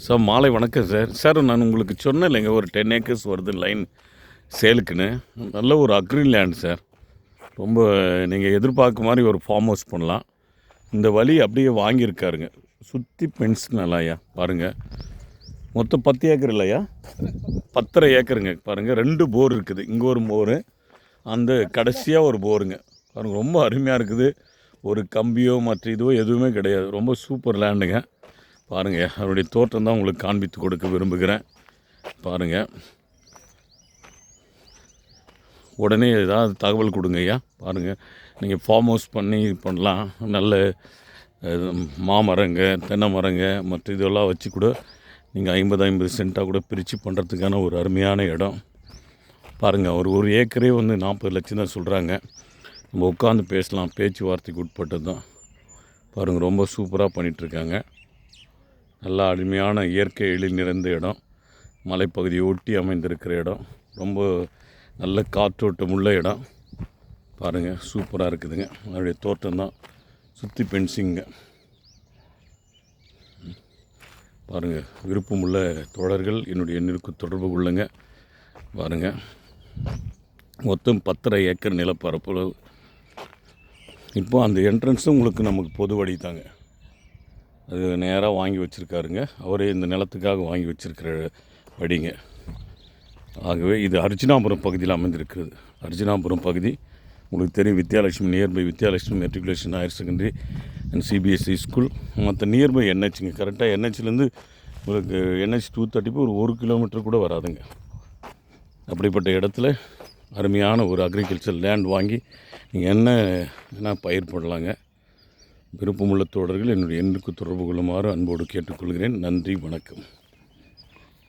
Sir மாலை வணக்கம் sir. Sir நான் உங்களுக்கு சொன்னேன் இல்லைங்க, ஒரு 10 ஏக்கர்ஸ் வருது லைன் சேலுக்குன்னு. நல்ல ஒரு அக்ரி லேண்ட் சார். ரொம்ப நீங்கள் எதிர்பார்க்க மாதிரி ஒரு ஃபார்ம் ஹவுஸ் பண்ணலாம். இந்த வழி அப்படியே வாங்கியிருக்காருங்க. சுற்றி பென்ஷன் இல்லையா பாருங்கள். மொத்தம் 10 ஏக்கர் இல்லையா, 10.5 ஏக்கருங்க. பாருங்கள், 2 போர் இருக்குது. இங்கே ஒரு போரு, அந்த கடைசியாக ஒரு போருங்க. பாருங்கள், ரொம்ப அருமையாக இருக்குது. ஒரு கம்பியோ மற்ற இதுவோ எதுவுமே கிடையாது. ரொம்ப சூப்பர் லேண்டுங்க. பாருங்கள், அவருடைய தோற்றம் தான் உங்களுக்கு காண்பித்து கொடுக்க விரும்புகிறேன். பாருங்கள், உடனே ஏதாவது தகவல் கொடுங்க ஐயா. பாருங்கள், நீங்கள் ஃபார்ம் ஹவுஸ் பண்ணி பண்ணலாம். நல்ல மாமரங்க, தென்னை மரங்க மற்ற இதெல்லாம் வச்சு கூட நீங்கள் 50 சென்ட்டாக கூட பிரித்து பண்ணுறதுக்கான ஒரு அருமையான இடம். பாருங்கள், ஒரு ஏக்கரே 40 லட்சம் தான் சொல்கிறாங்க. நம்ம உட்காந்து பேசலாம், பேச்சுவார்த்தைக்கு உட்பட்டது தான். பாருங்கள், ரொம்ப சூப்பராக பண்ணிகிட்ருக்காங்க. நல்லா அருமையான இயற்கை எழில் நிறைந்த இடம். மலைப்பகுதியை ஒட்டி அமைந்திருக்கிற இடம். ரொம்ப நல்ல காற்றோட்டம் உள்ள இடம். பாருங்கள், சூப்பராக இருக்குதுங்க. அதனுடைய தோட்டம் தான் சுற்றி பென்சிங்க. பாருங்கள், விருப்பமுள்ள தோழர்கள் என்னுடைய எண்ணிற்கு தொடர்பு கொள்ளுங்க. பாருங்கள், மொத்தம் 10.5 ஏக்கர் நிலப்பரப்பு. இப்போ அந்த என்ட்ரன்ஸும் உங்களுக்கு நமக்கு பொது வழி தாங்க. அது நேராக வாங்கி வச்சுருக்காருங்க. அவரே இந்த நிலத்துக்காக வாங்கி வச்சுருக்கிற வழிங்க. ஆகவே இது அர்ஜுனாபுரம் பகுதியில் அமைந்திருக்கிறது. அர்ஜுனாபுரம் பகுதி உங்களுக்கு தெரியும். Vidyalakshmi nearby Vidyalakshmi matriculation higher secondary and CBSE school. மற்ற நியர்பை என்ஹெச்சுங்க. கரெக்டாக என்ஹெச்லேருந்து உங்களுக்கு NH 230 ஒரு கிலோமீட்டர் கூட வராதுங்க. அப்படிப்பட்ட இடத்துல அருமையான ஒரு அக்ரிகல்ச்சர் லேண்ட் வாங்கி நீங்கள் என்ன பயிர் பண்ணலாங்க. விருப்பமுள்ள தோழர்கள் என்னுடைய எண்ணுக்கு தொடர்பு கொள்ளுமாறு அன்போடு கேட்டுக்கொள்கிறேன். நன்றி, வணக்கம்.